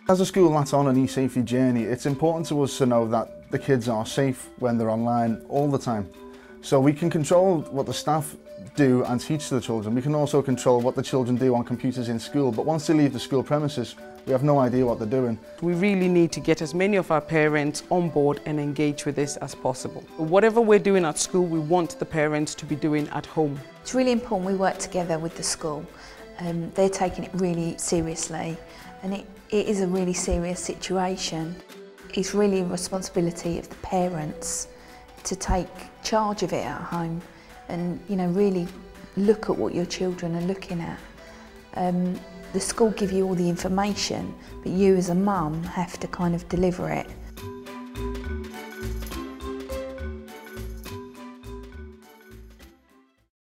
As a school that's on an e-safety journey, it's important to us to know that the kids are safe when they're online all the time. So we can control what the staff do and teach to the children. We can also control what the children do on computers in school, but once they leave the school premises, we have no idea what they're doing. We really need to get as many of our parents on board and engage with this as possible. Whatever we're doing at school, we want the parents to be doing at home. It's really important we work together with the school. They're taking it really seriously, and it is a really serious situation. It's really a responsibility of the parents to take charge of it at home and, you know, really look at what your children are looking at. The school give you all the information, but you as a mum have to kind of deliver it.